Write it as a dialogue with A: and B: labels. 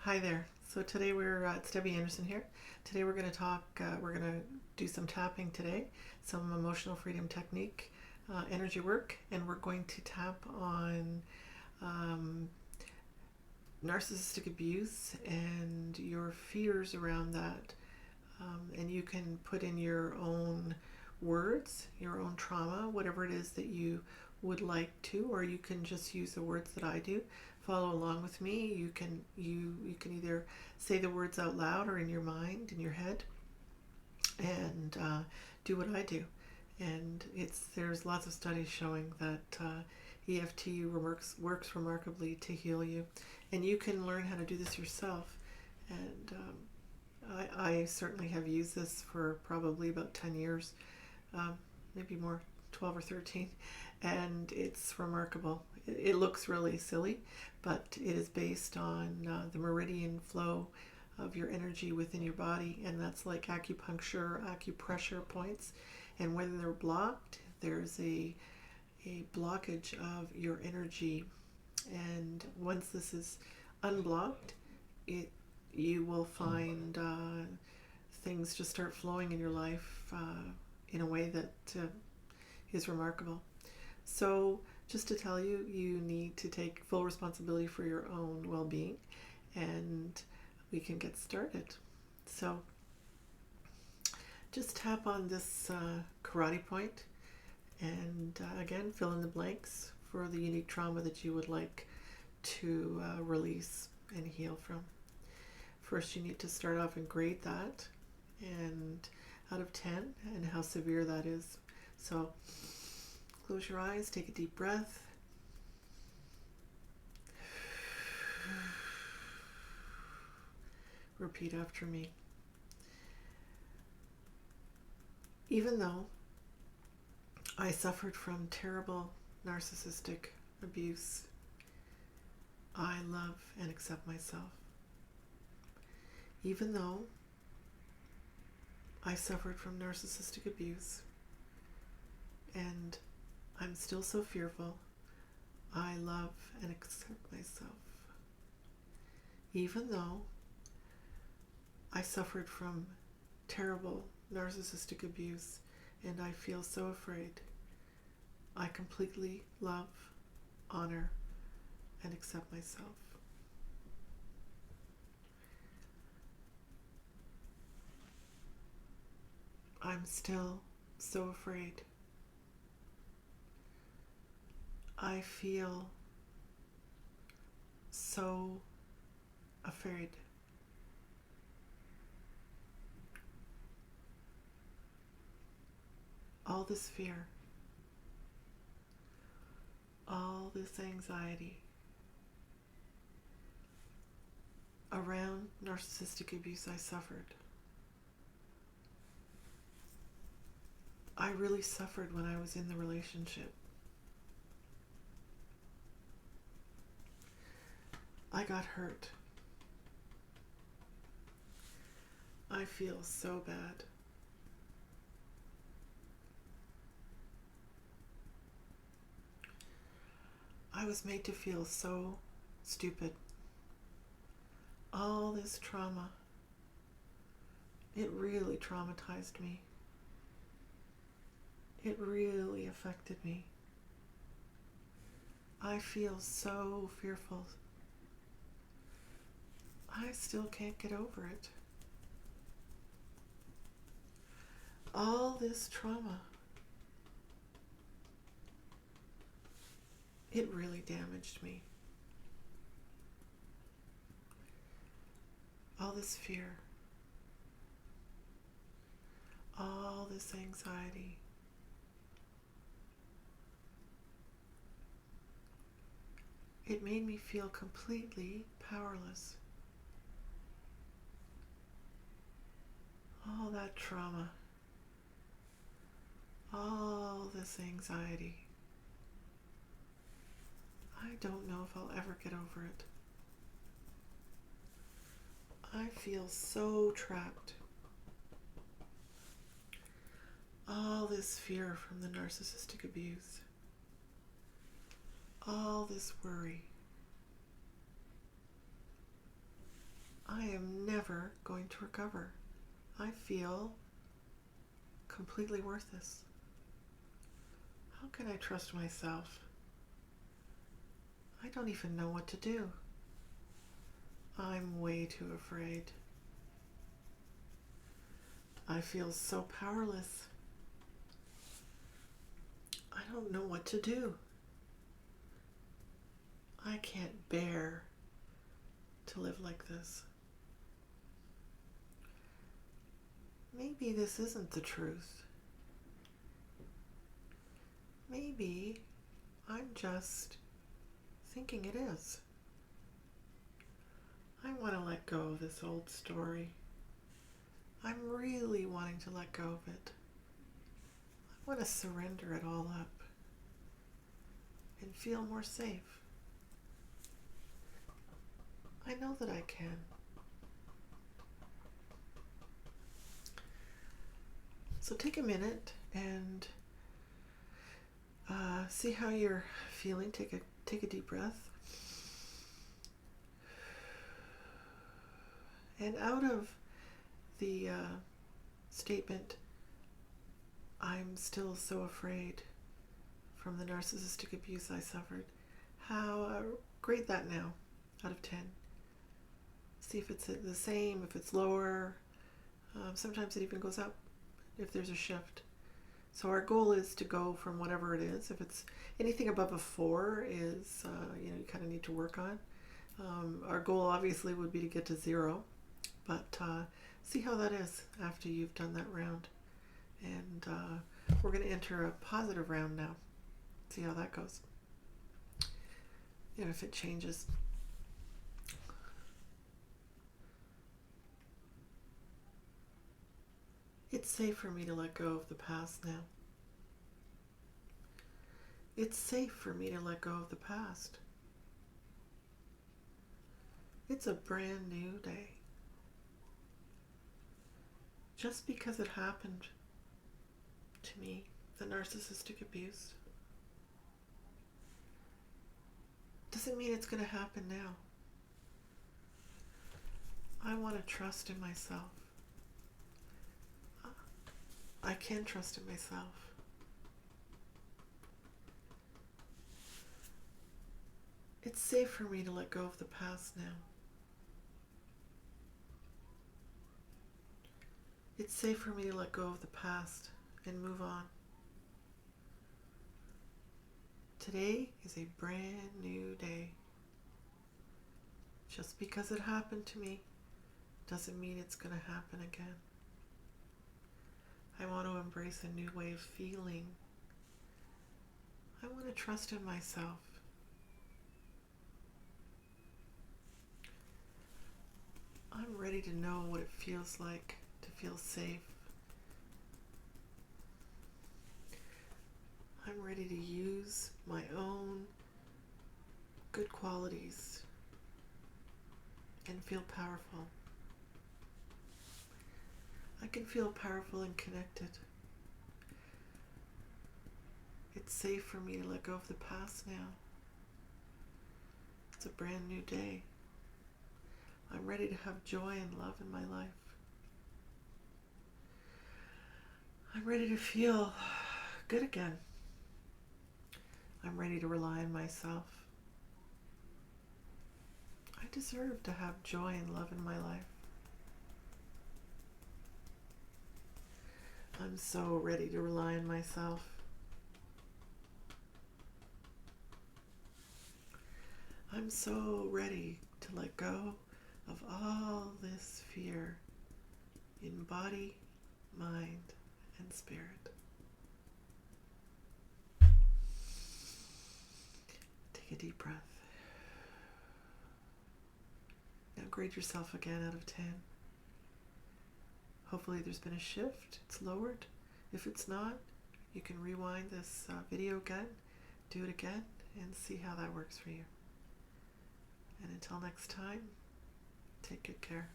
A: Hi there. So today it's Debbie Anderson here. Today we're going to we're going to do some tapping today, some emotional freedom technique, energy work, and we're going to tap on um, narcissistic abuse and your fears around that. And you can put in your own words, your own trauma, whatever it is that you would like to, or you can just use the words that I do. Follow along with me. You can either say the words out loud or in your mind, in your head, and do what I do. And there's lots of studies showing that EFT works remarkably to heal you, and you can learn how to do this yourself. And I certainly have used this for probably about 10 years, maybe more, 12 or 13, and it's remarkable. It looks really silly, but it is based on the meridian flow of your energy within your body, and that's like acupuncture, acupressure points, and when they're blocked, there's a blockage of your energy, and once this is unblocked, you will find things just start flowing in your life in a way that is remarkable. So just to tell you, you need to take full responsibility for your own well-being, and we can get started. So just tap on this karate point, and again, fill in the blanks for the unique trauma that you would like to release and heal from. First, you need to start off and grade that, and out of 10, and how severe that is. So close your eyes, take a deep breath. Repeat after me. Even though I suffered from terrible narcissistic abuse, I love and accept myself. Even though I suffered from narcissistic abuse and I'm still so fearful, I love and accept myself. Even though I suffered from terrible narcissistic abuse and I feel so afraid, I completely love, honor, and accept myself. I'm still so afraid. I feel so afraid. All this fear, all this anxiety around narcissistic abuse I suffered. I really suffered when I was in the relationship. I got hurt. I feel so bad. I was made to feel so stupid. All this trauma, it really traumatized me. It really affected me. I feel so fearful. I still can't get over it. All this trauma, it really damaged me. All this fear, all this anxiety, it made me feel completely powerless. All that trauma, all this anxiety, I don't know if I'll ever get over it. I feel so trapped. All this fear from the narcissistic abuse, all this worry, never going to recover. I feel completely worthless. How can I trust myself? I don't even know what to do. I'm way too afraid. I feel so powerless. I don't know what to do. I can't bear to live like this. Maybe this isn't the truth. Maybe I'm just thinking it is. I want to let go of this old story. I'm really wanting to let go of it. I want to surrender it all up and feel more safe. I know that I can. So take a minute and see how you're feeling. Take a deep breath. And out of the statement, I'm still so afraid from the narcissistic abuse I suffered, how grade that now out of 10. See if it's the same, if it's lower. Sometimes it even goes up if there's a shift. So our goal is to go from whatever it is. If it's anything above a 4 is, you kind of need to work on. Our goal obviously would be to get to 0, but see how that is after you've done that round. And we're going to enter a positive round now. See how that goes. And if it changes. It's safe for me to let go of the past now. It's safe for me to let go of the past. It's a brand new day. Just because it happened to me, the narcissistic abuse, doesn't mean it's going to happen now. I want to trust in myself. I can trust in myself. It's safe for me to let go of the past now. It's safe for me to let go of the past and move on. Today is a brand new day. Just because it happened to me doesn't mean it's going to happen again. I want to embrace a new way of feeling. I want to trust in myself. I'm ready to know what it feels like to feel safe. I'm ready to use my own good qualities and feel powerful. I can feel powerful and connected. It's safe for me to let go of the past now. It's a brand new day. I'm ready to have joy and love in my life. I'm ready to feel good again. I'm ready to rely on myself. I deserve to have joy and love in my life. I'm so ready to rely on myself. I'm so ready to let go of all this fear in body, mind, and spirit. Take a deep breath. Now grade yourself again out of 10. Hopefully there's been a shift. It's lowered. If it's not, you can rewind this video again, do it again, and see how that works for you. And until next time, take good care.